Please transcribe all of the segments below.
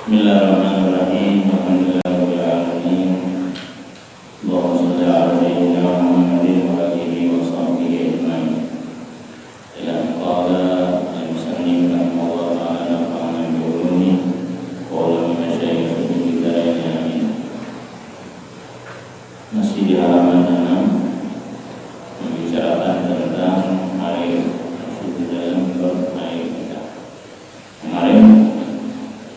Bismillahirrahmanirrahim. Alhamdulillahirabbil alamin. Allahumma shalli ala sayyidina Muhammadin wa alihi wa sahbihi ajmain. Ila qala al-musannif rahimahullah ta'ala nafa'ana bi ulumi wa ulumi masyayikh fi dharain amin. Masih di halaman 6 membicarakan tentang air di dalam air kita. Kemarin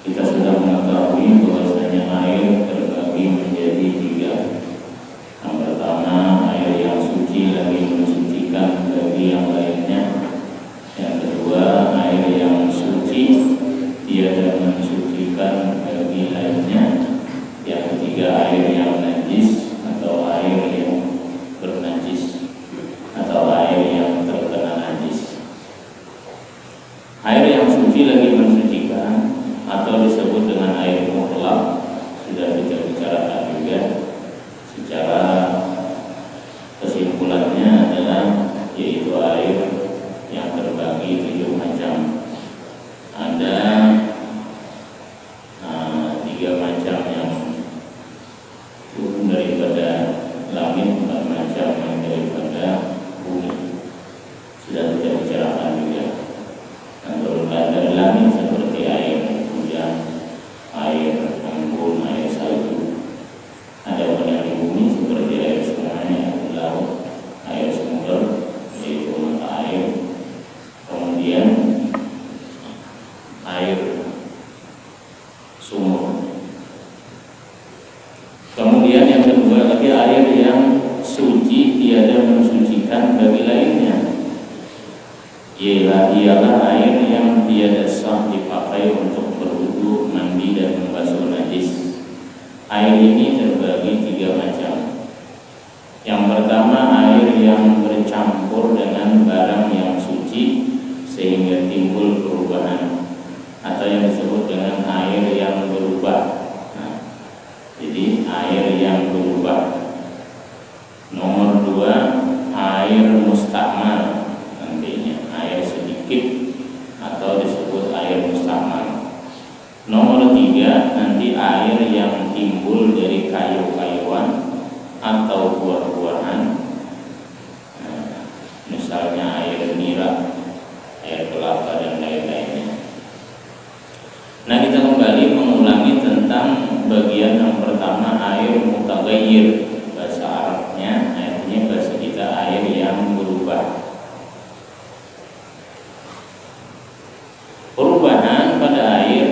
kita sudah mengetahui bahwasanya air terbagi menjadi 3. Yang pertama, air yang suci lagi mensucikan bagi yang lainnya. Yang kedua, air yang suci tiada mensucikan bagi lainnya. Yang ketiga, air yang najis atau air yang bernajis atau air yang terkena najis. Air yang suci lagi mensucikan atau disebut dengan air mutlak sudah kita bicarakan juga. Secara kesimpulannya adalah yaitu air yang terbagi 7 macam. Ada 3 macam yang turun daripada langit, 4 macam yang daripada bumi. Sudah kita bicarakan juga. Yang turunkan dari langit seperti air hujan, air embun, air salju. Ada yang di bumi seperti air sungai, air laut, air sumber, yaitu mata air. Kemudian air sumur. Kemudian yang kedua lagi air yang suci tiada mensucikan bagi lainnya. Ialah air yang tiada sah dipakai untuk berwudu, mandi dan membasuh najis. Air ini terbagi 3 macam. Yang pertama, air yang bercampur dengan barang yang suci sehingga timbul perubahan atau yang disebut dengan air yang berubah. Jadi air yang berubah. Nomor 2, air mustakmal, nantinya air sedikit atau disebut air mustakmal. Nomor 3, nanti air yang timbul dari kayu-kayuan atau buah-buahan. Misalnya air nira, air kelapa dan lain-lainnya. Nah, kita kembali mengulangi tentang bagian yang pertama, air mutaghayyir. Bahasa Arabnya, artinya bahasa kita air yang berubah. Perubahan pada air,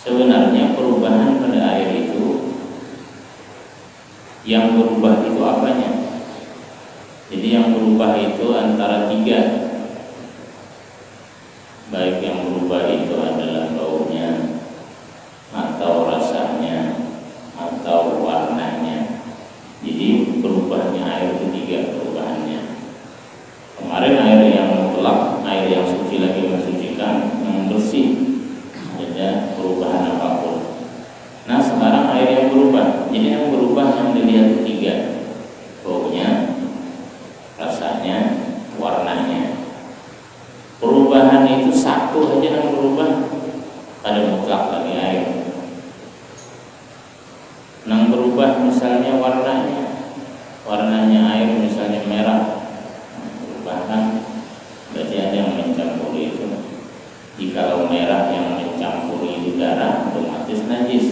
sebenarnya perubahan pada air itu, yang berubah itu apanya? Jadi yang berubah itu antara 3. Baik yang berubah itu adalah baunya, atau rasanya, atau warnanya. Jadi perubahannya air itu 3 perubahannya. Kemarin air yang mutlak, air yang suci lagi mensucikan, yang bersih, ada perubahan apapun. Nah, sekarang air yang berubah. Jadi yang berubah yang dilihat 3, baunya, rasanya, warnanya. Perubahan itu 1 aja yang berubah, ada mutlak lagi air. Yang berubah misalnya warnanya air misalnya merah, bahkan berarti ada yang mencampuri itu. Jikalau merah yang mencampuri itu darah, otomatis najis.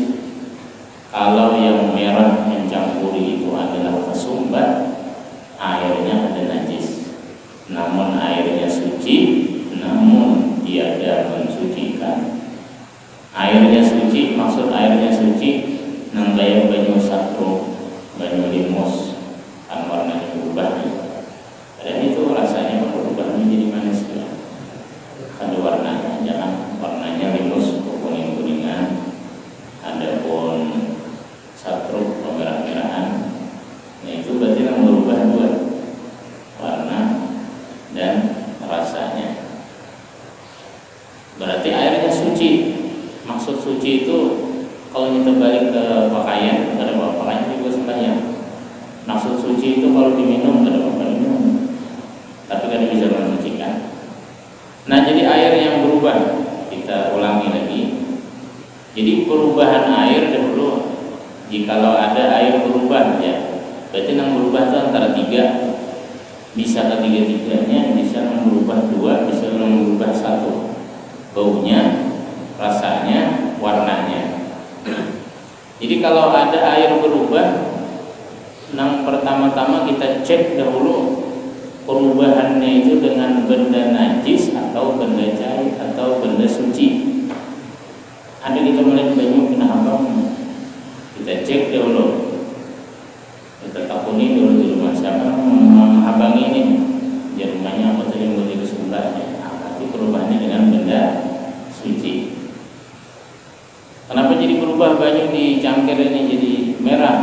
Kalau yang merah mencampuri itu adalah kesumbat, airnya ada najis. Namun airnya suci, namun tiada mensucikan. Airnya suci, maksud airnya suci nang kayak banyu satru, banyu limus, kan warnanya berubah. Dan itu rasanya berubah menjadi manis juga. Ada warnanya, jangan warnanya limus kuning-kuningan. Ada pun satru merah-merahan. Nah, itu berarti yang berubah 2, warna dan rasanya. Berarti airnya suci. Maksud suci itu kalau kita balik ke pakaian, ada pakaian juga sembahyang. Maksud suci itu kalau diminum ada apa minum, tapi kan bisa mensucikan. Nah, jadi air yang berubah, kita ulangi lagi. Jadi perubahan air dahulu, jikalau ada air berubah ya, berarti yang berubah itu antara tiga, bisa ketiga-tiganya, bisa berubah dua, bisa berubah satu, baunya, rasanya, warnanya. Jadi kalau ada air berubah, yang pertama-tama kita cek dahulu perubahannya itu dengan benda najis atau benda cair atau benda suci. Ada kita melihat banyu kena abang, kita cek dahulu, kita takuni dulu di rumah siapa abang ini, di rumahnya apa tadi yang boleh kesumbarnya, berarti perubahannya dengan benda suci. Kenapa jadi berubah banyu di cangkir ini jadi merah?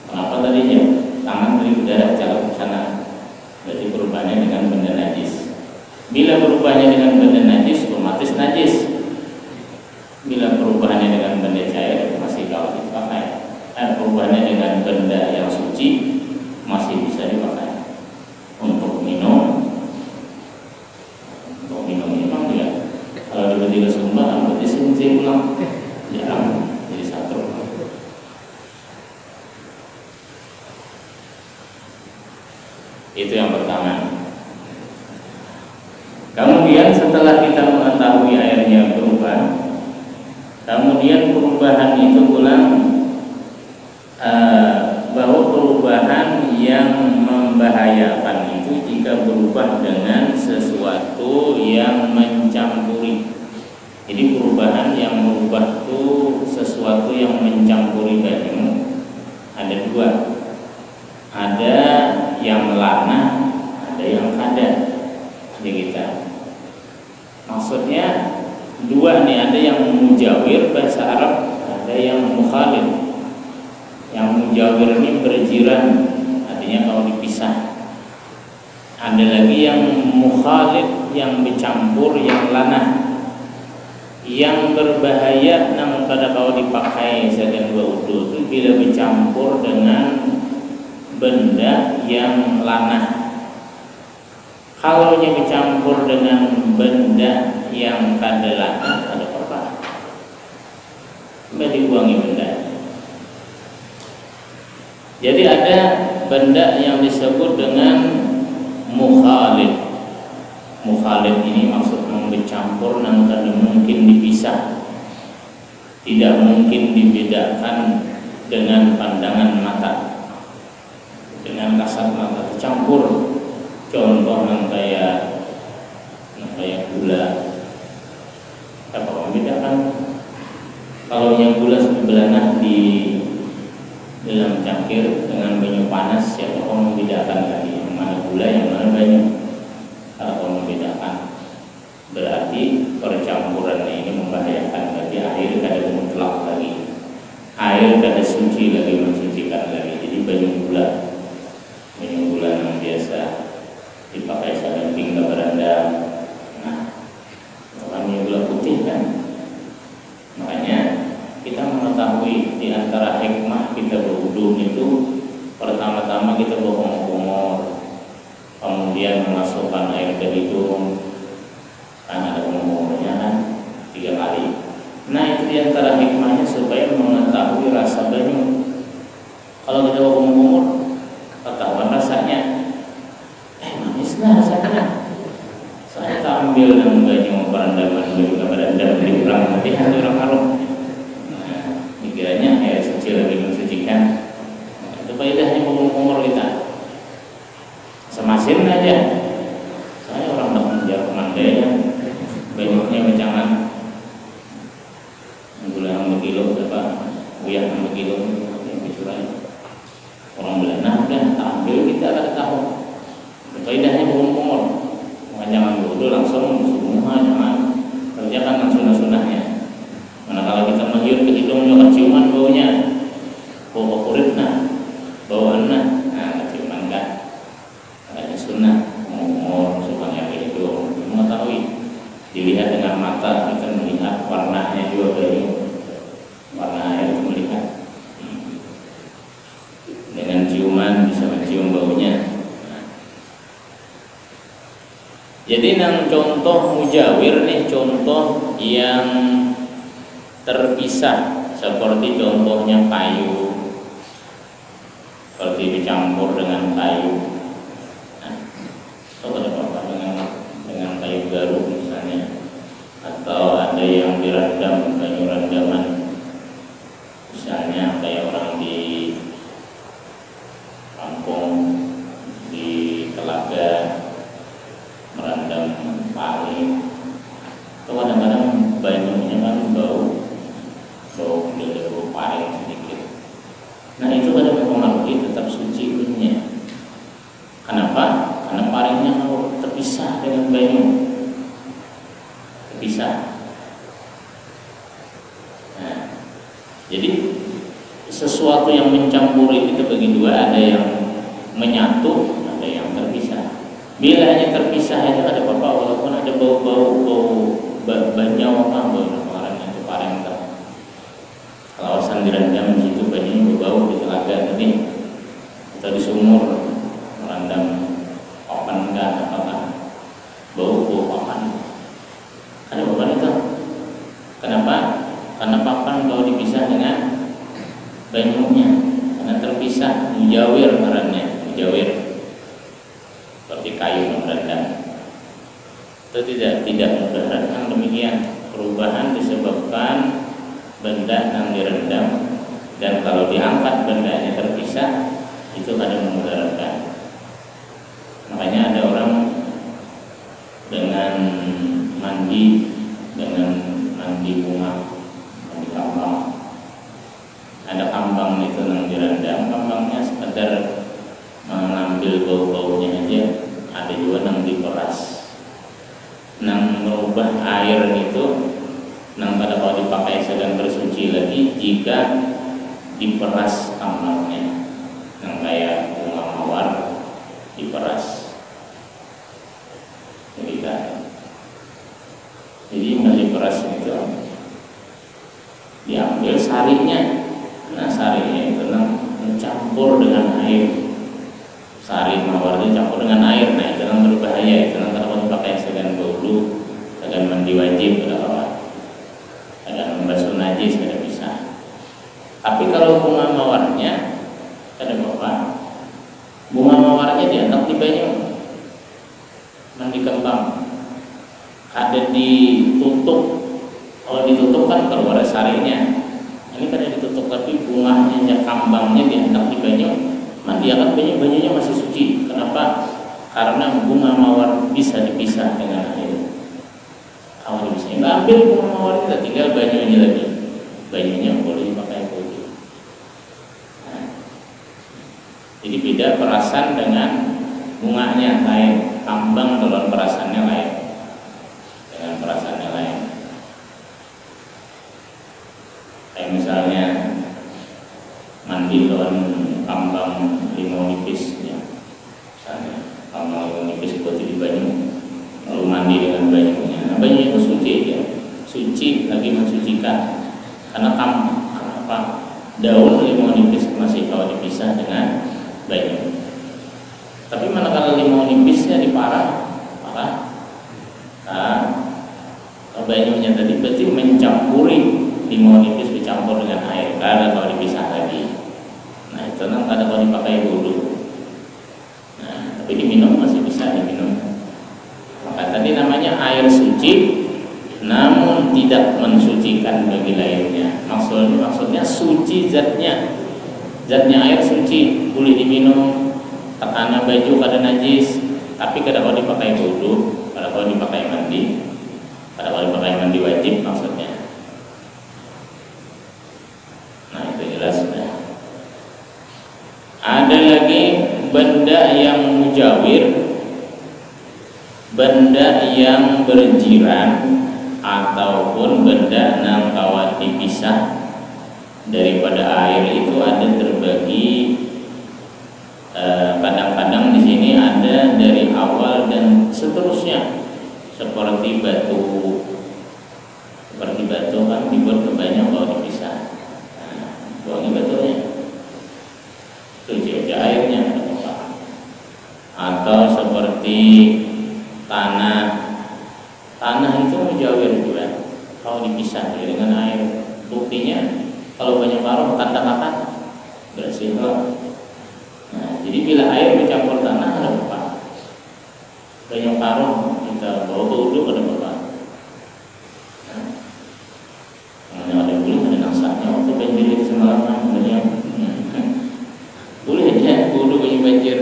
Kenapa tadinya tangan dari udara jalan ke sana? Berarti perubahannya dengan benda najis. Bila berubahnya dengan benda najis, otomatis najis. Bila perubahannya dengan benda cair, masih kalau dipakai. Perubahannya dengan benda yang suci, masih bisa dipakai. Untuk minum, memang dia. Kalau tiba-tiba sumbang, berarti sini ulang. Jarang jadi satu. Itu yang pertama. Kemudian setelah kita mengetahui airnya berubah, kemudian perubahan itu ulang bahwa perubahan yang membahayakan itu jika berubah dengan sesuatu yang mencampuri. Jadi perubahan yang berubah itu sesuatu yang mencampuri banyu ada dua. Ada yang lana, ada yang kada. Jadi kita maksudnya dua nih, ada yang mujawir bahasa Arab, ada yang mukhalid. Yang mujawir ini berjiran, artinya kalau dipisah. Ada lagi yang mukhalid, yang bercampur, yang lana. Yang berbahaya nang pada kalau dipakai sedang wudu itu bila bercampur dengan benda yang lana. Kalau bercampur dengan benda yang kada lana, ada apa? Sudah dibuangi benda. Jadi ada benda yang disebut dengan mukhalid. Mukhalid ini maksudnya bercampur dan tidak mungkin dipisah, tidak mungkin dibedakan dengan pandangan mata, dengan kasat mata, tercampur. Contoh yang kayak gula, apa membedakan? Kalau yang gula sebelah di dalam cangkir dengan banyu panas, siapa yang membedakan lagi yang mana gula, yang mana banyu? Kalau membedakan, berarti percampurannya ini membahayakan. Berarti air kada mutlak lagi, air kada suci lagi, mensucikan lagi. Jadi banyu gula yang biasa dipakai samping ke beranda, nah banyu gula putih kan. Makanya kita mengetahui di antara hikmah kita berwudu itu, pertama-tama kita berkumur, kemudian memasukkan air ke hidung, kan ada kumurnya kan 3 kali. Nah itu di antara hikmahnya supaya mengetahui rasa banyu. Kalau kita kumur, ketahuan rasanya, manislah rasanya. Saya tak ambil yang banyu perendaman banyu ke beranda beli pulang nanti hati orang harum. Kiranya air suci lagi mensucikan. Itu faedahnya kumur kita. Semasin aja. Saya orang tak menjauh mandainya, banyaknya mencangan. Gula yang berkilo berapa? Uyah yang berkilo yang disurai. Orang Belanda udah tak ambil, kita akan tahu. Faedahnya kumur. Jangan dulu langsung semua, jangan kerjakan yang sunnah-sunnahnya. Karena kalau kita menghirup ke hidung juga keciuman baunya, bau kulit bau anak, keciuman kan. Ada sunnah, ngomong supaya itu mengetahui. Dilihat dengan mata, kita melihat warnanya juga banyu, warna air itu melihat. Dengan ciuman bisa mencium baunya. Jadi yang contoh mujawir nih, contoh yang terpisah, seperti contohnya kayu, seperti dicampur dengan kayu. Nah, itu ada apa dengan kayu garu misalnya, atau ada yang direndam kayu rendaman, misalnya kayak orang di kampung di Telaga merendam pari, itu kadang-kadang banyunya kan bau pari sedikit. Nah itu kadang mempengaruhi tetap suci kulitnya. Kenapa? Karena parinya terpisah dengan banyu, terpisah. Nah, jadi sesuatu yang mencampuri itu bagi dua, ada yang menyatu, ada yang terpisah. Bila hanya terpisah itu ada apa-apa, walaupun ada bau banyau bau orang itu pareng. Kawasan direndam di situ banyunya berbau di Telaga tadi, atau di sumur merendam papan kan, apakah bau papan? Ada papan itu. Kenapa? Karena papan kalau dipisah dengan banyunya, karena terpisah, mujawir karena mujawir, seperti kayu merendam. Itu tidak mudaratkan demikian. Perubahan disebabkan benda yang direndam, dan kalau diangkat bendanya terpisah, itu kadang memudaratkan. Makanya ada orang dengan mandi bunga, mandi kambang. Ada kambang itu yang direndam, kambangnya sekedar mengambil bau-baunya aja. Ada juga yang diperas, yang merubah air itu. Nah, pada kalau dipakai sedang bersuci lagi jika diperas kambangnya, yang kayak bunga mawar diperas, jadi yang diperas itu diambil sarinya. Nah sarinya itu mencampur dengan air, sari mawar itu campur dengan air. Nah itu yang berbahaya, itu yang kalau dipakai sedang bulu, sedang mandi wajib ada membasuh najis, ada bisa. Tapi kalau bunga mawarnya, ada apa? Bunga mawarnya dianak di banyu, mandi kembang, ada ditutup. Kalau ditutup kan keluar sarinya. Ini kan ditutup, tapi bunganya, kambangnya dianak di banyu, mandi akan banyunya masih suci. Kenapa? Karena bunga mawar bisa dipisah dengan air. Awal bisa nggak ambil bunga mawar, kita tinggal banyunya lagi. Banyunya boleh dipakai wudhu. Nah, jadi beda perasan dengan bunganya lain, kambang dalam perasannya lain, dengan perasannya lain. Kayak misalnya mandi daun kambang limau nipis, ya. Misalnya kambang limau nipis itu di banyu, lalu mandi dengan banyunya. Nah, banyunya itu suci, ya. Suci lagi mensucikan. Karena daun limau nipis masih kalau dipisah dengan banyu. Tapi manakala limau nipisnya diparah, maka banyunya tadi berarti mencampuri, limau nipis dicampur dengan air, karena kalau dipisah lagi. Nah itu kadang kalau dipakai wudhu. Nah tapi diminum masih bisa diminum. Maka tadi namanya air suci, namun tidak mensucikan bagi lainnya. Maksudnya suci zatnya air suci, boleh diminum. Tekana baju kada najis, tapi kada kalau dipakai wudhu, kada kalau dipakai mandi, kada kalau dipakai mandi wajib maksudnya. Nah itu jelas sudah. Ada lagi benda yang mujawir, benda yang berjiran, ataupun benda yang kawat dipisah daripada air. Itu ada terbagi. Kadang-kadang di sini ada dari awal dan seterusnya, seperti batu kan dibuat kebanyak kalau dipisah. Buangnya batunya, suci aja airnya, atau seperti tanah itu mujawir juga kalau dipisah dengan air. buktinya kalau banyak paruh tanda kapan bersih. Nah, jadi bila air bercampur tanah ada apa? Banyak paruh kita bawa ke wudhu ada apa? Nah, ada boleh ada naksanya waktu banjir semalaman banyak. Boleh aja wudhu banyak banjir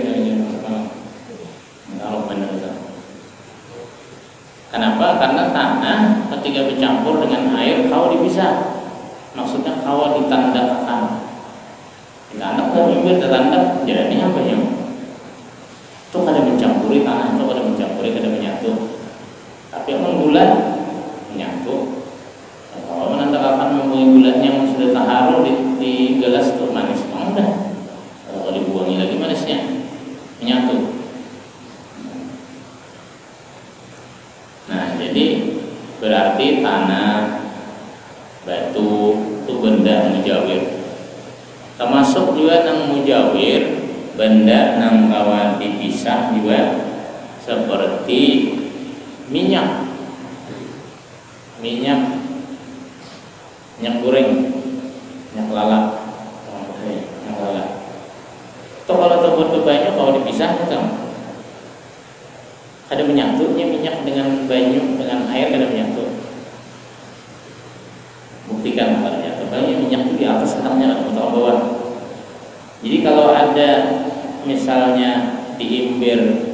kalau benar. Kenapa? Karena tanah ketika bercampur dengan air kau dipisah. Maksudnya kau ditandakan. Ditandak dan bibir tertandak jadinya apa ya? Itu kada mencampuri tanah, itu kada mencampuri, kada menyatu. Tapi yang bulan menyatu. Kalau menandakan membuang bulan yang sudah taharu di gelas itu manis, enggak. Kalau dibuangi lagi manisnya menyatu. Nah, jadi berarti tanah, batu itu benda mujawir. Termasuk juga nang mujawir benda nang kawan dipisah juga seperti minyak minyak goreng, minyak lalap. Itu kalau terbuat banyak kalau dipisah itu ada menyatunya minyak dengan banyu dengan air ada menyatu. Buktikan ternyata banyak minyak itu di atas atapnya atau bawah. Jadi kalau ada misalnya diimbir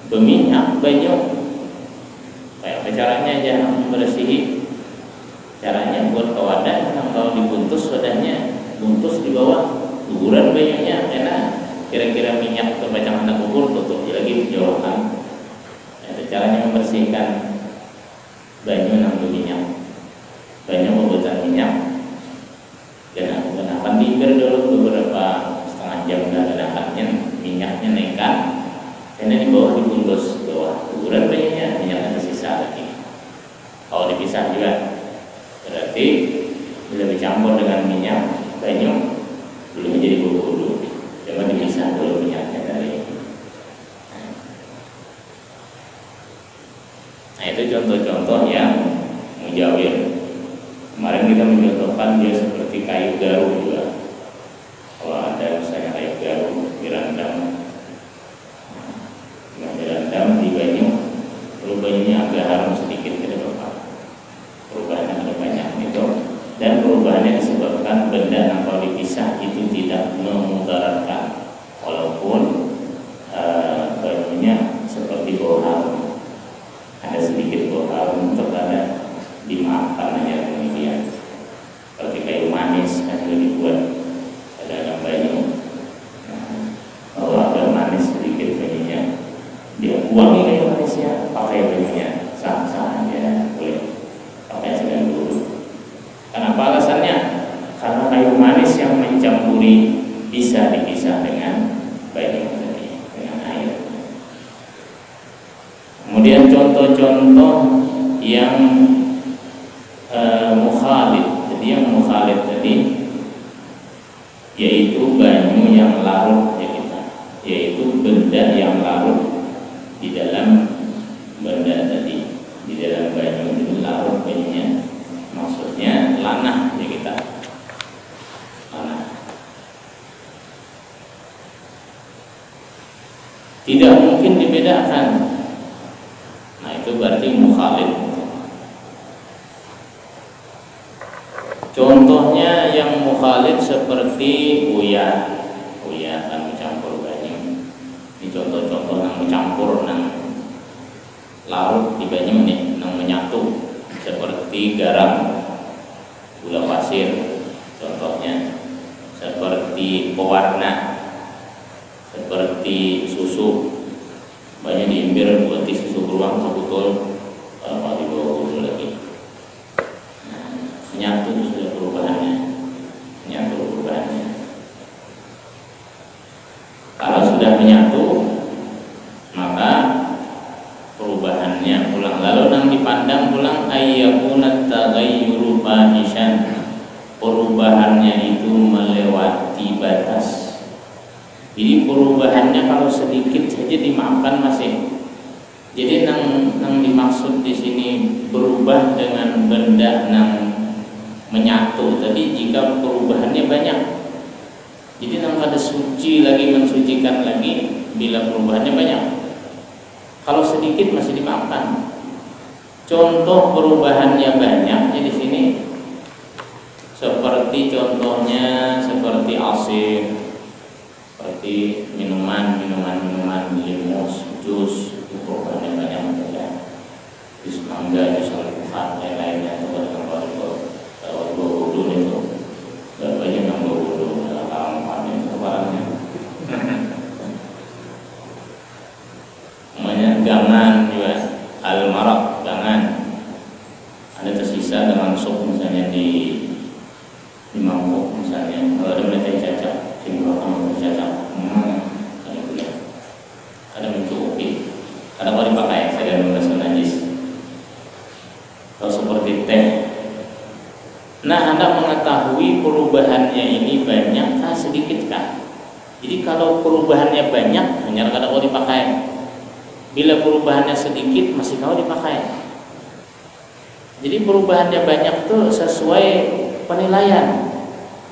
berminyak banyu, kayak caranya aja membersihi. Caranya buat ke wadah, kalau dibuntus wadahnya buntus di bawah, guguran banyunya enak. Kira-kira minyak terpacang anak gugur tutup lagi dijauhkan. Itu caranya membersihkan banyu nang minyak. Banyak pembuatan minyak dan akan diimbir dulu beberapa setengah jam dan minyaknya nekat karena di bawah dibungkus bawah guguran banyaknya minyaknya tersisa lagi. Kalau dipisah juga berarti bila dicampur dengan minyak banyu belum menjadi bubur, cuma dipisah dulu minyaknya dari. Nah itu contoh-contoh yang mujawir. Kemarin kita mencontohkan dia seperti kayu garu juga. Kalau ada misalnya kayu garu direndam di banyu, lalu banyunya agak harum sedikit ke depan. Perubahannya ada banyak itu, dan perubahannya disebabkan benda yang kalau dipisah itu tidak memudaratkan, walaupun banyunya seperti bau harum, ada sedikit bau harum terkadang dimaafkan aja demikian. Seperti kayu manis kan juga dibuat ada banyu. Kalau agak manis sedikit banyunya, dia buangi kayu manisnya, pakai banyunya sah-sah aja boleh. Pakai sedang dulu. Kenapa alasannya? Karena kayu manis yang mencampuri bisa dipisah dengan banyu tadi, dengan air. Kemudian contoh-contoh yang mukhalid. Jadi yang mukhalid tadi yaitu banyu yang larut ya kita, yaitu benda yang larut di dalam benda tadi, di dalam banyu itu larut banyunya. Maksudnya lanah ya kita, lanah. Tidak mungkin dibedakan. Nah itu berarti mukhalid. Contohnya yang mukhalid seperti uyah kan mencampur banyu. Ini contoh-contoh yang mencampur nang larut di banyu nih, nang menyatu seperti garam, gula pasir, contohnya seperti pewarna, seperti susu, banyak diimbir buat susu beruang sebetulnya kalau dibawa dulu lagi. Menyatu sudah perubahannya. Kalau sudah menyatu, maka perubahannya pulang. Lalu nang dipandang pulang ayyakuna taghayyuru fahishan. Perubahannya itu melewati batas. Jadi perubahannya kalau sedikit saja dimaafkan masih. Jadi nang dimaksud di sini berubah dengan benda nang menyatu tadi jika perubahannya banyak. Jadi namanya suci lagi mensucikan lagi bila perubahannya banyak. Kalau sedikit masih dimaafkan. Contoh perubahannya banyaknya di sini seperti contohnya seperti asir, seperti minuman limus, jus, itu perubahannya banyak ya. Jus mangga, jus alpukat, lain-lainnya itu kalau wudhu itu banyak yang wudhu dalam panen barangnya. Namanya gangan juga, al-maraq, gangan. Ada tersisa dengan sup misalnya di mangkuk misalnya, kalau ada mereka cacat, sini kamu cacat, kadang mencukupi, kadang kalau dipakai saya membasuh najis, atau seperti teh. Nah, Anda mengetahui perubahannya ini banyak kah sedikit kah? Jadi kalau perubahannya banyak, hanya kadang kalau dipakai. Bila perubahannya sedikit, masih kau dipakai. Jadi perubahannya banyak tuh sesuai penilaian,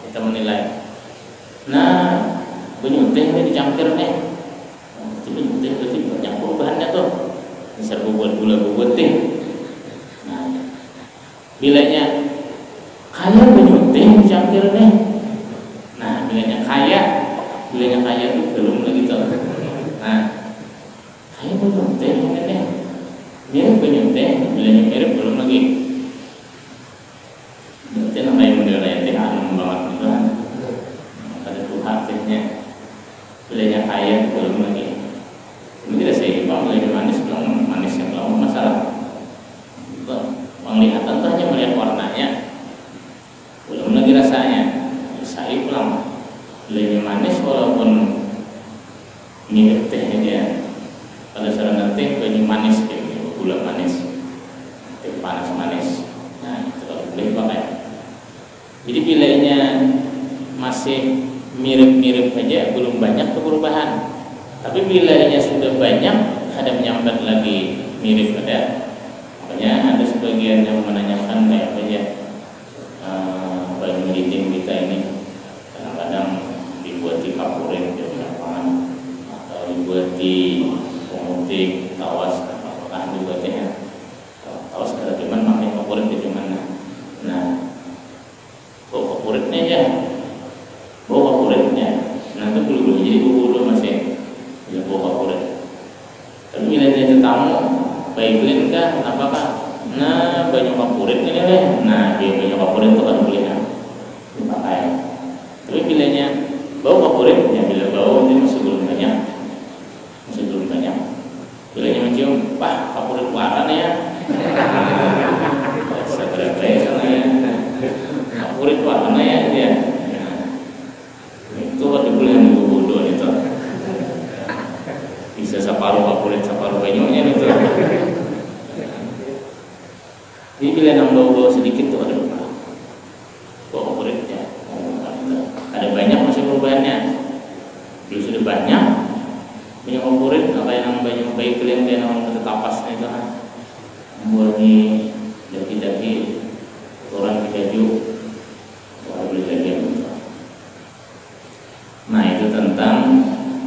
kita menilai. Nah, penyunting ini dicangkir nih, penyunting berarti banyak perubahannya tuh. Misal buat gula teh. Nah, bilanya kaya penyunting dicangkir nih. Nah, bilanya kaya tuh belum lagi tuh. Nah, kaya penyunting ini nih, mirip penyunting, bilanya mirip belum lagi. Berarti namanya modelnya teh anum banget gitu kan. Ada tuh haknya. Bilanya kaya belum lagi. Ini tidak seimbang, bilanya manis belum, manisnya belum masalah. Penglihatan tuh hanya melihat warnanya, belum lagi rasanya. Saya pulang. Bilanya manis walaupun mirip tehnya dia. Kalau sarana teh banyak manis gitu, gula manis, teh panas manis. Nah, itu kalau boleh pakai. Jadi bilanya masih mirip-mirip saja, belum banyak perubahan. Tapi bilanya sudah banyak, ada menyambat lagi mirip ada. Makanya ada sebagian yang menanyakan kayak apa ya, baju dinding kita ini kadang-kadang dibuat di kapurin di lapangan atau dibuat di pemutik, tawas, apakah juga teh tawas kada cuman pakai kapurit di mana. Nah, bawa kapuritnya aja, bawa kapuritnya. Nah itu dulu jadi dulu masih ya bawa kapurit. Tapi bila dia tamu, baik kah, apakah? Nah banyak kapurit ini deh. Nah dia banyak kapurit itu kan boleh dipakai. Tapi bilanya bawa kapurit, ya bila bawa ini masih belum banyak. Bilanya mencium, Pak, kapurit warna ya. Segera baik sana ya. Kapurit warna ya dia. Itu kan dibelian bodoh itu. Bisa separuh kapurit, separuh banyunya itu. Jadi bila yang bawa sedikit tuh ada berapa? Bawa kapuritnya. Ada banyak masih perubahannya. Belum sudah banyak kapurit, apa yang banyak baik kalian kayak orang ketapasnya itu kan. Mulai daki-daki orang baju beli lagi. Nah itu tentang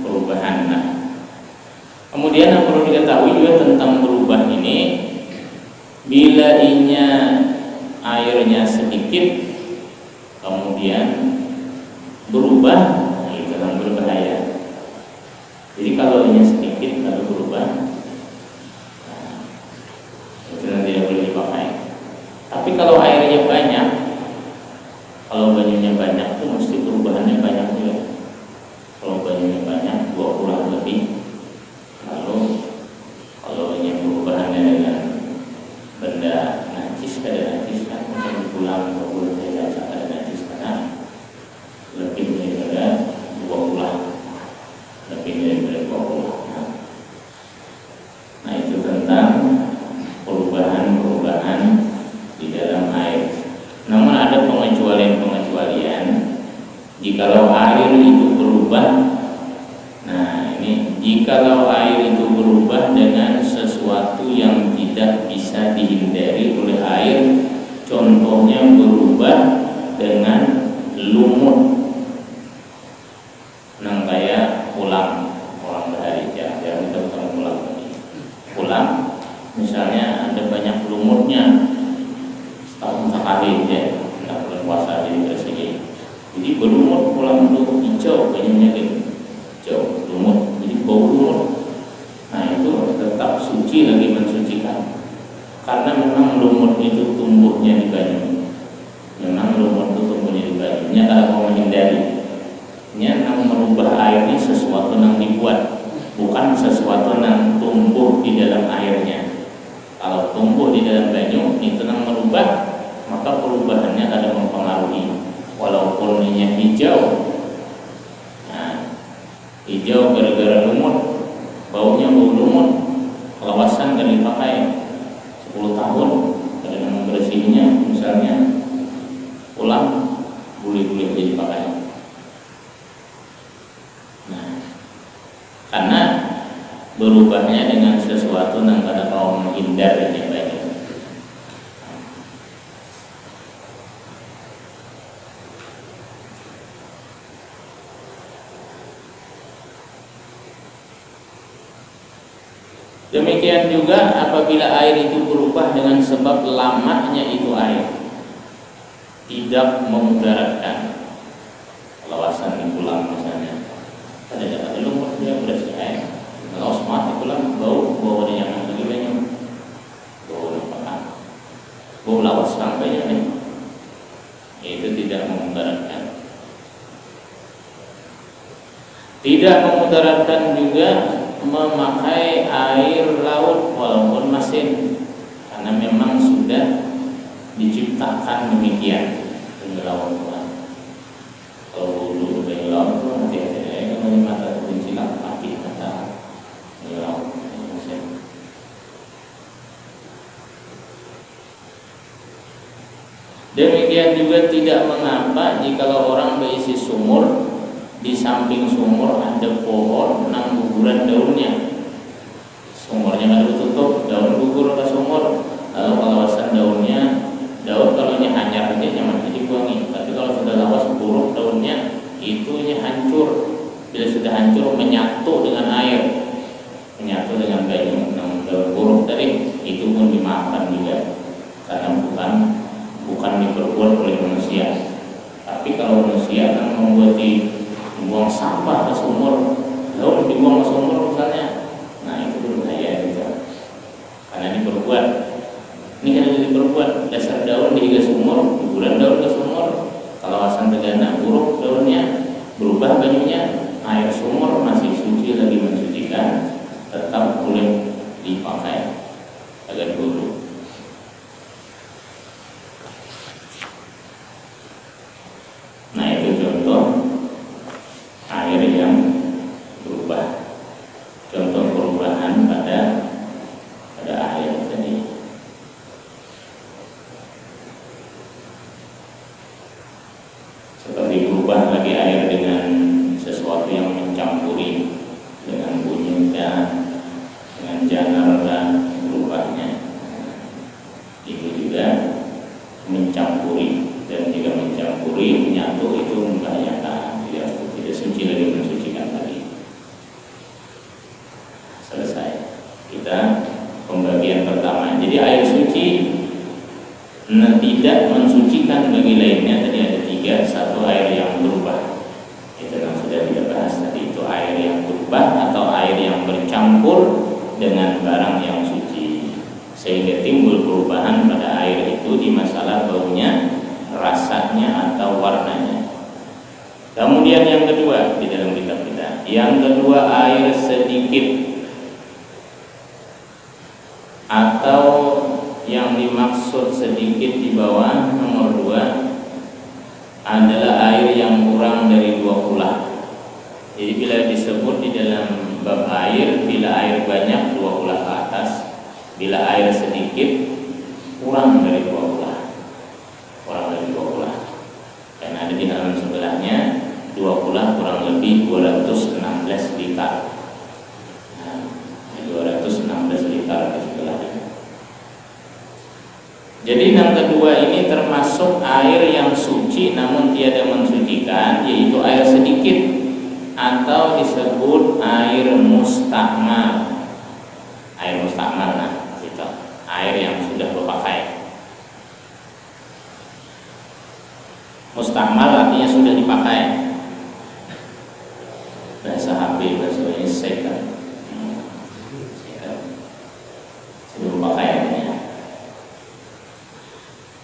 perubahan. Nah, kemudian yang perlu diketahui juga tentang perubahan ini, bila inya airnya sedikit kemudian berubah, nah itu yang berbahaya. Jadi kalau inya sedikit lalu berubah, nah, itu nanti tidak boleh dipakai. Tapi kalau airnya banyak, kalau banyunya banyak itu mesti perubahannya banyak juga. Kalau banyunya banyak 20 lebih, lalu kalau ini perubahannya dengan benda najis, ada najis kan, macam pulang 20 tidak ada najis karena lebih daripada 20, lebih daripada 20. Nah itu tentang perubahan-perubahan di dalam air. Namun ada pengecualian-pengecualian. Jikalau air itu berubah, nah ini jikalau air itu berubah dengan sesuatu yang tidak bisa dihindari oleh air, contoh contohnya berubah dengan lumut, nang kayak pulang orang berharija yang kita bukan pulang misalnya ada banyak lumutnya setahun sekali ya, tidak bulan puasa jadi bersih, jadi berlumut pulang itu hijau banyaknya hijau lumut, jadi bau lumut. Nah itu tetap suci lagi mensucikan, karena memang lumut itu tumbuhnya di banyu. Memang lumut itu tumbuhnya di banyu. Nya kalau mau menghindari, nya nang merubah air ini sesuatu yang dibuat, bukan sesuatu yang tumbuh di dalam airnya. Kalau tumbuh di dalam banyu itu nang merubah, maka perubahannya ada mempengaruhi. Walaupun ini hijau, nah, hijau gara-gara lumut, baunya bau lumut, kelawasan kan dipakai 10 tahun, ada yang membersihnya misalnya pulang boleh-boleh jadi pakai. Nah, karena berubahnya dengan sesuatu yang pada kaum menghindar dan yang lainnya. Demikian juga apabila air itu berubah dengan sebab lamanya itu air, tidak memudaratkan. Lawasan di pulang misalnya, ada lumut dia bersih air. Kalau semat di pulang bau ada yang lagi banyak, bau lepakan, bau lawas sampainya nih, itu tidak memudaratkan. Tidak memudaratkan juga memakai air laut walaupun mesin, karena memang sudah diciptakan demikian di laut. Kalau dulu di laut itu hati-hati kalau mata kunci api mata di laut mesin. Demikian juga tidak mengapa jikalau orang berisi sumur, di samping sumur ada pohon nang guguran daunnya. Sumurnya kan ditutup, daun gugur ke sumur. Lalu kawasan daunnya, daun kalau nya hanyar aja nyaman dibuangi. Tapi kalau sudah lawas buruk daunnya, itunya hancur. Bila sudah hancur menyatu dengan air, menyatu dengan banyu nang daun buruk tadi, itu pun dimaafkan juga, karena bukan diperbuat oleh manusia. Tapi kalau manusia kan membuat buang sampah ke sumur, daun dibuang ke sumur misalnya, nah itu berbahaya juga. Karena ini berbuat, ini kan diperbuat dasar daun di sumur, guguran daun ke sumur, kawasan tegana buruk daunnya, berubah banyunya, air sumur masih suci lagi mensucikan, tetap boleh dipakai agar wudu. Nah itu contoh air yang berubah, contoh perubahan pada air tadi. Seperti berubah lagi air dengan sesuatu yang mencampuri, dengan bunyuka, dengan janarda, berubahnya itu juga mencampuri, dan jika mencampuri menyatu itu membahayakan, tidak suci lagi mensucikan tadi. Selesai kita pembagian pertama. Jadi air suci tidak mensucikan bagi lainnya tadi ada 3. Satu air yang berubah, itu yang sudah kita bahas tadi, itu air yang berubah atau air yang bercampur dengan barang yang suci, sehingga timbul perubahan pada air itu di masalah baunya, rasanya atau warnanya. Kemudian yang kedua di dalam kitab kita, yang kedua air sedikit atau yang dimaksud sedikit di bawah nomor 2 adalah air yang kurang dari 2 kula. Jadi bila disebut di dalam bab air, bila air banyak 2 kula ke atas, bila air sedikit kurang dari 2 kula, kurang dari 2 kula. Dan ada di halaman sebelahnya 2 kula kurang lebih 216 liter. Nah, 216 liter di sebelahnya. Jadi yang kedua ini termasuk air yang suci namun tiada mensucikan, yaitu air sedikit atau disebut air mustakmal. Air mustakmal, nah itu air yang sudah berpakai. Mustakmal artinya sudah dipakai. Bahasa HP, bahasa Indonesia sudah berpakai artinya.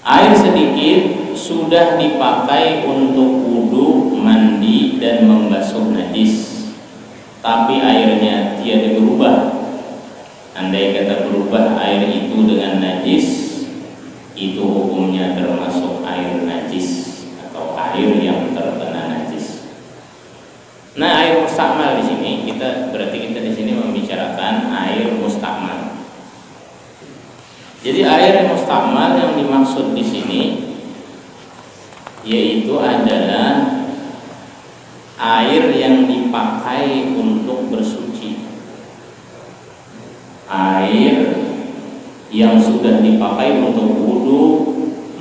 Air sedikit sudah dipakai untuk wudu, mandi, dan membasuh najis, tapi airnya tiada berubah. Andai kata berubah air itu dengan najis, itu hukumnya termasuk air najis atau air yang terkena najis. Nah, air mustakmal di sini kita di sini membicarakan air mustakmal. Jadi air mustakmal yang dimaksud di sini yaitu adalah air yang dipakai untuk bersuci. Air yang sudah dipakai untuk wudu,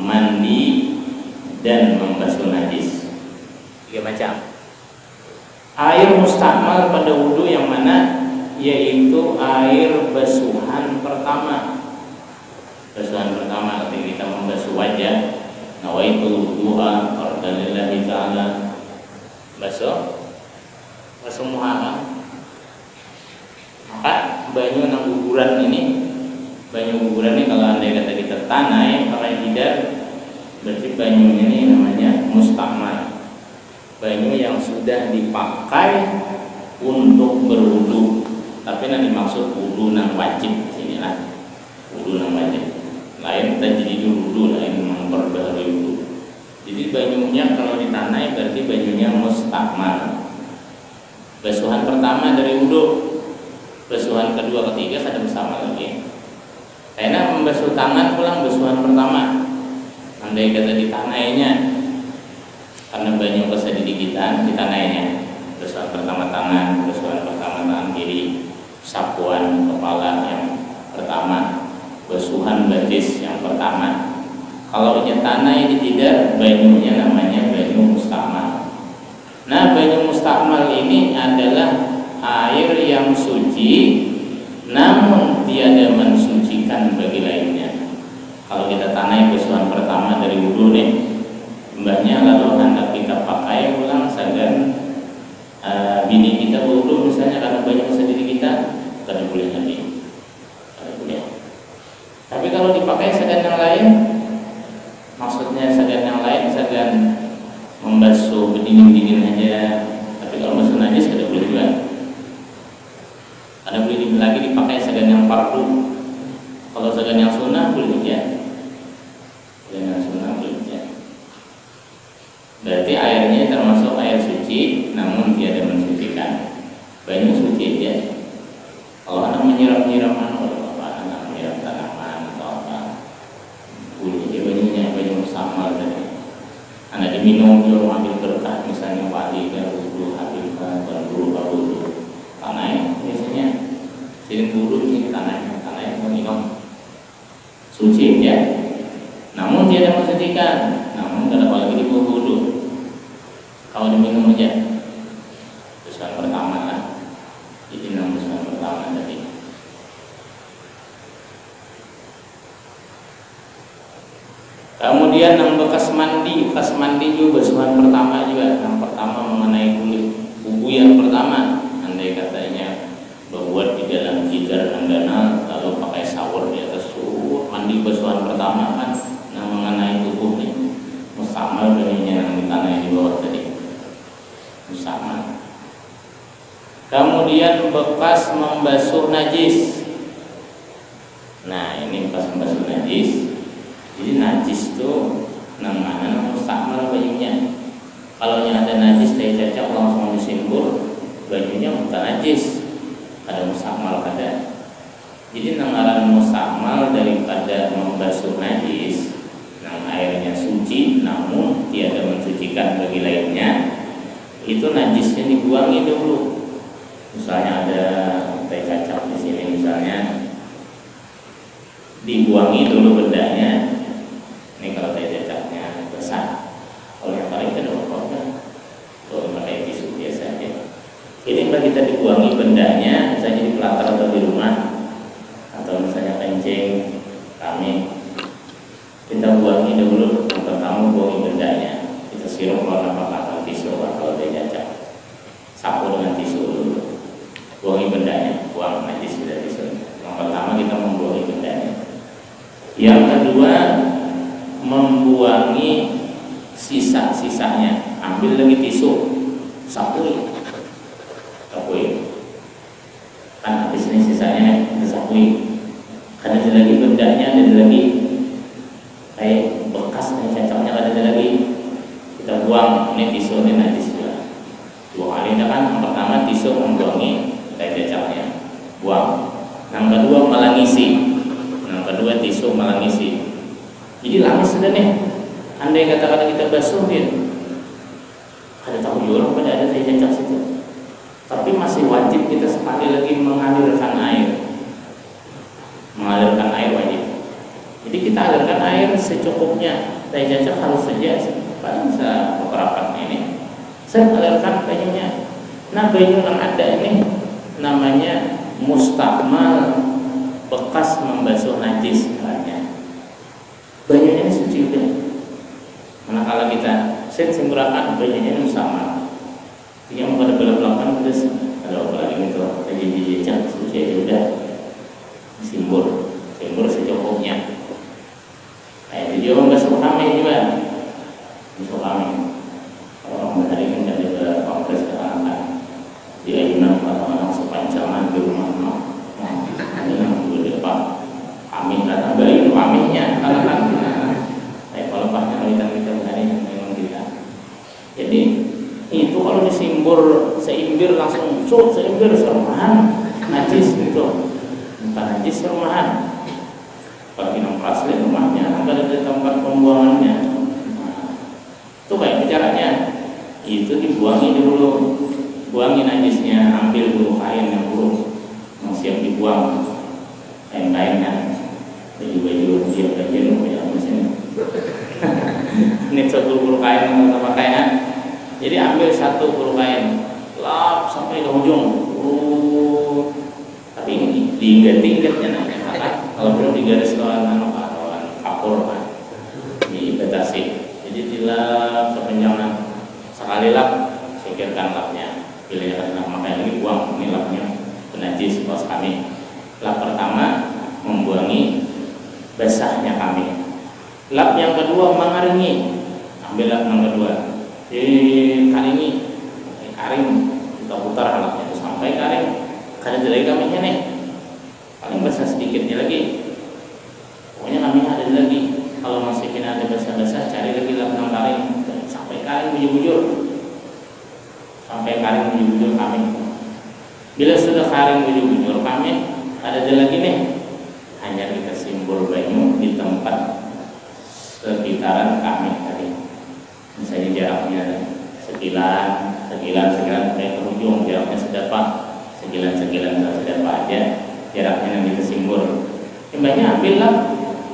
mandi, dan membasuh najis. Tiga macam. Air mustakmal pada wudu yang mana? Yaitu air basuhan pertama. Basuhan pertama ketika kita membasuh wajah, nawaitul wudu'a lillahi ta'ala. Basuh muha. Maka banyu nang guguran ini kalau andai kata kita tanai pakai tidak, berarti banyu ini namanya mustakmal. Banyu yang sudah dipakai untuk berwudu, tapi yang dimaksud wudu nang wajib sini lah. Wudu nang wajib. Lain tajdidu wudu, lain memperbaharui wudu. Jadi banyunya kalau ditanai berarti banyunya mustakmal. Basuhan pertama dari wudu, basuhan kedua ketiga kadang sama lagi. Karena membasuh tangan pulang basuhan pertama. Andai kata ditanainya, karena banyu kesedikitan ditanainya. Basuhan pertama tangan, basuhan pertama tangan kiri, sapuan kepala yang pertama, basuhan batis yang pertama. Kalau tanah ini tidak, banyunya namanya banyu mustakmal. Nah, banyu mustakmal ini adalah air yang suci namun tiada mensucikan bagi lainnya. Kalau kita tanai basuhan pertama dari wudu nih, mbahnya lalu hendak kita pakai ulang sagan bini kita wudu misalnya karena banyak sendiri kita, kada boleh lagi. Tapi kalau dipakai segan yang lain, maksudnya segan yang lain, segan membasuh berdingin-dingin aja. Tapi kalau membasuh najis kada boleh juga. Ada boleh lagi dipakai segan yang fardu. Kalau segan yang sunnah boleh juga. Segan yang sunnah boleh juga. Berarti airnya termasuk air suci, namun tiada mensucikan. Banyak suci aja. Kalau anak menyiram-nyiram sama tadi. Anak diminum dia ambil berkah misalnya wali dan wudu habibah dan wudu tanah biasanya sering wudu ini tanah minum suci ya. Namun tiada mensucikan. Namun kada lagi di wudu. Kalau diminum aja. Basuhan pertama lah. Jadi basuhan pertama tadi. Kemudian yang bekas mandi juga basuhan pertama juga. Yang pertama mengenai kulit bubu yang pertama. Andai katanya berbuat di dalam jidar andana lalu pakai shower di atas tubuh, mandi basuhan pertama kan yang mengenai tubuh nih. Mustakmal banyunya yang ditanai di bawah tadi. Mustakmal. Kemudian bekas membasuh najis. Nah, ini bekas membasuh najis. Jadi najis itu namanya mustakmal bajunya. Kalau yang ada najis dari cacat langsung disimbol, bajunya bukan najis, ada mustakmal ada. Jadi namaran mustakmal daripada membasuh najis, yang airnya suci namun tiada mensucikan bagi lainnya, itu najisnya dibuangi dulu. Misalnya ada teh cacap di sini misalnya, dibuangi dulu bendanya. dulu. Yang pertama buangi bendanya. Kita sirup warna pakai tisu kalau dia cacat. Sapu dengan tisu dulu. Buangi bendanya, buang najis dari tisu. Yang pertama kita membuangi bendanya. Yang kedua membuangi sisa-sisanya. Ambil lagi tisu, sapui. Kan habis ini sisanya kita sapui. Karena ada lagi bendanya, ada lagi kayak bekas nih cacatnya, ada lagi kita buang. Ini tisu, ini najis juga. 2 kali kan. Yang pertama tisu membuangi kayak cacatnya, buang. Yang kedua malah ngisi. Yang kedua tisu malah ngisi. Jadi lamis sudah nih. Andai kata-kata kita basuhin, ada tahu jorok pada ada kayak cacat situ. Tapi masih wajib kita sekali lagi mengalirkan air. Mengalirkan air wajib. Jadi kita alirkan air secukupnya. Tai cacat harus saja paling beberapa ini. Saya alirkan banyunya. Nah banyu yang ada ini namanya mustakmal, bekas membasuh najis misalnya. Banyunya ini suci udah. Manakala kita semburakan banyunya ini sama. Yang pada belak-belakan terus ada apa lagi gitu, jadi jejak suci aja udah simbol secukupnya. Jadi orang basuh kami juga, basuh kami. Orang hari ini ada ke kongres keanakan di ayunan orang-orang sepanjangan di rumah. Ini yang depan kami datang balik kaminya anak-anak. Kalau paknya kita hari memang kita. Jadi itu kalau seimbir langsung seimbir serumahan najis gitu, bukan najis serumahan. Kalau kita asli rumahnya nggak ada tempat pembuangannya. Itu kayak caranya, itu dibuangi dulu, buangi najisnya, ambil dulu kain yang buruk yang siap dibuang, kain-kainnya, baju siap bagian punya mesin. Ini 10 kain yang kita pakai ya. Jadi ambil 1 bulu kain, lap sampai ke ujung. Tapi ini diingat-ingatnya nanti. Kalau belum digaris lawan kapur kan, dibatasi. Jadi dilap sepanjangnya. Sekali lap, singkirkan lapnya. Pilih makanya lagi buang ini lapnya najis bos kami. Lap pertama membuangi basahnya kami. Lap yang kedua mengaringi. Ambil lap yang kedua. Dikaringi, karing kita putar alatnya itu sampai karing. Kada lagi kaminya nih, paling basah sedikitnya lagi. Pokoknya kaminya ada lagi. Kalau masih kena ada basah-basah, cari lagi lap yang karing sampai karing bujur-bujur, sampai karing bujur-bujur kami. Bila sudah karing bujur-bujur kami, ada lagi nih. Hanya kita simbol banyu di tempat sekitaran kami tadi. Misalnya jaraknya sekilan sampai ke ujung, jaraknya sedapat sekilan aja jaraknya yang kita simbol. Banyak ambil lap,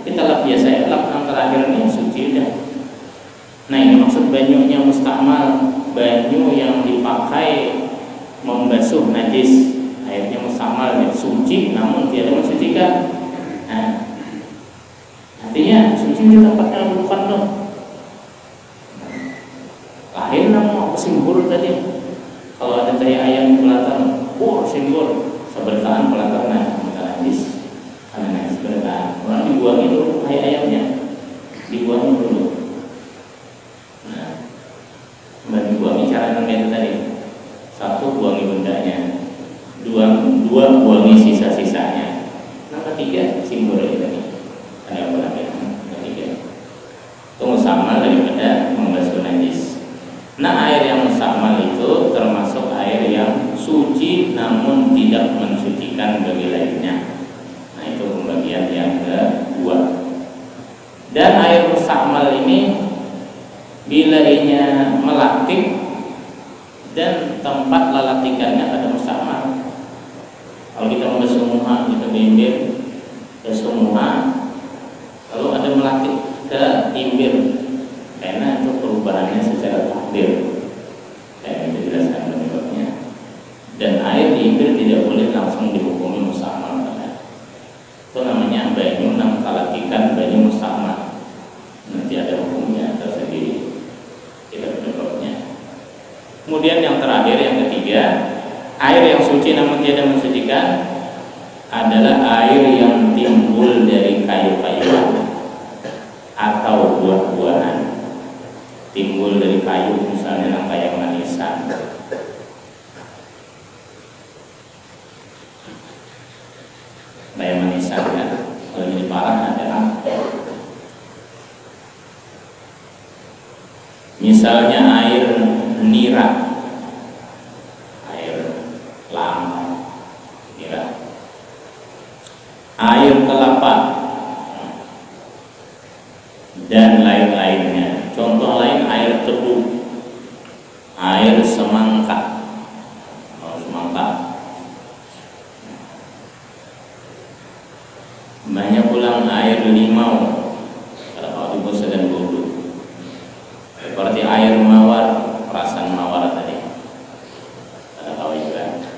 kita lap biasa ya, lap yang terakhir ini suci udah. Nah ini maksud banyunya mustakmal, banyu yang dipakai membasuh najis, airnya mustakmal, suci namun tidak mensucikan. Nah, artinya suci di tempatnya bukan dong. Lain nama simbol tadi. Kalau ada tai ayam di belakang, simbol seberkaan belakang najis. Karena najis belakang, orang dibuangi dulu tai ayamnya, dibuangi dulu. Nah, dibuangi cara itu tadi. 1 buangi bendanya, 2 buangi sisa-sisanya. Yang ketiga simbol ini tadi. Ada apa lagi? Ketiga. Itu sama daripada membasuh najis. Nah air yang mustakmal itu termasuk air yang suci namun tidak mensucikan bagi lainnya. Nah itu pembagian yang kedua. Dan air mustakmal ini bila ia melatih dan tempat lalatikannya pada mustakmal. Kalau kita membasuh muka, kita bibir, basuh muka, lalu ada melatih ke imbir. Karena itu perubahannya secara takdir, kayak yang dijelaskan penyebabnya. Dan air di imbir tidak boleh langsung dihukumi mustakmal. Itu namanya banyu nang kalatikan banyu mustakmal. Nanti ada suci namun tidak mensucikan adalah air yang timbul dari kayu-kayuan atau buah-buahan. Timbul dari kayu, misalnya kayak manisan. Kayak manisan kan, kalau ini parah adalah misalnya air nira, air lambang nira, air kelapa dan lain-lainnya. Contoh lain air tebu, air semangka, banyak pulang air limau kalau di Bosa dan Bodo, seperti air mawar, perasan mawar tadi, ada tahu juga.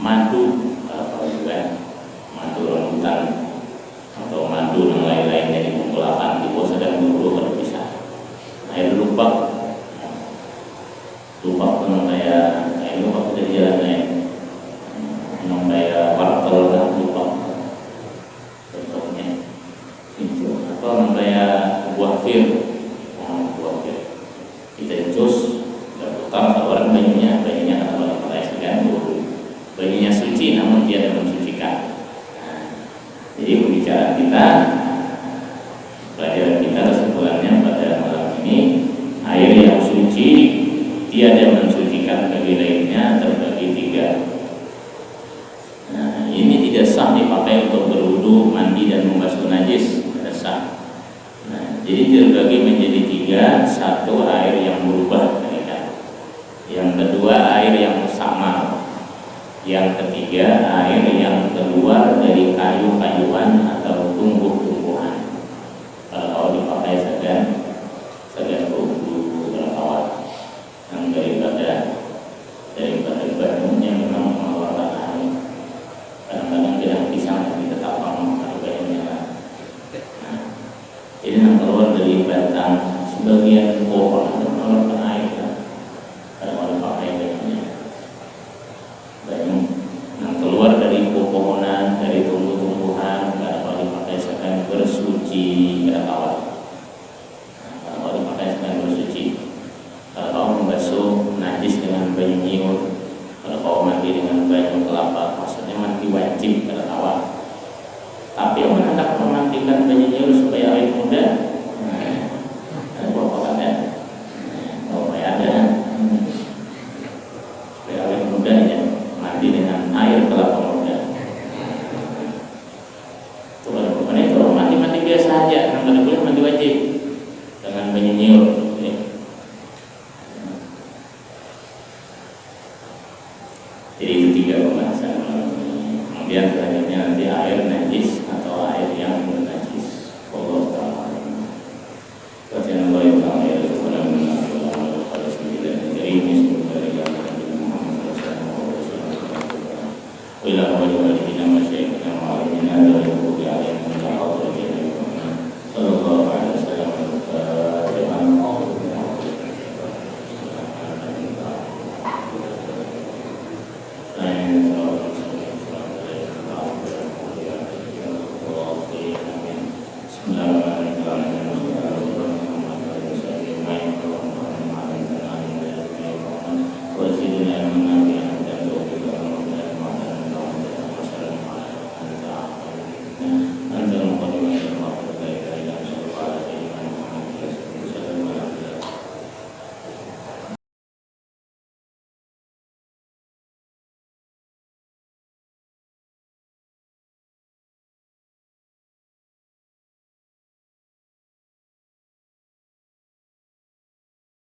Madu, ada tahu juga, madu rambutan atau madu dan lain-lainnya dikumpulkan di Bosa dan Bodo kalau bisa. Air lubak pun kayak lubak dari jalan lain. Kayak wartel dan lubang contohnya itu, atau kayak buah fir, kita jus dan putar orang banyunya kalau kita segan banyunya suci namun tidak mensucikan. Jadi pembicaraan kita, pelajaran kita kesimpulannya pada malam ini, air yang suci tiada mensucikan bagi lainnya terbagi tiga. Ini tidak sah dipakai untuk berwudu, mandi dan membasuh najis, tidak sah. Jadi terbagi menjadi tiga. Satu, air yang berubah mereka. Yang kedua, air yang samar. Yang ketiga, air yang keluar dari kayu-kayuan atau tumbuh-tumbuhan. Kalau dipakai segan berwudu berkawat. Yang daripada banyunya memang mengeluarkan air. Kadang-kadang tidak pisang tapi tetap harganya. Ini yang keluar dari batang sebagian pohon itu mengeluarkan air kan? Kadang-kadang pakai banyunya. Banyu yang keluar dari pepohonan, dari tumbuh-tumbuhan, kadang-kadang dipakai sebagai bersuci kadang-kadang. Kadang-kadang dipakai sebagai bersuci. Kalau membasuh najis dengan banyu nyiur, kalau mandi dengan banyu kelapa, maksudnya mandi wajib pada awal. Tapi yang hendak memandikan banyu nyiur supaya awet muda, ada berapa kata? Ada supaya awet muda ya, mandi dengan air kelapa muda. Bukan itu mandi biasa aja, nggak boleh mandi wajib dengan banyu nyiur.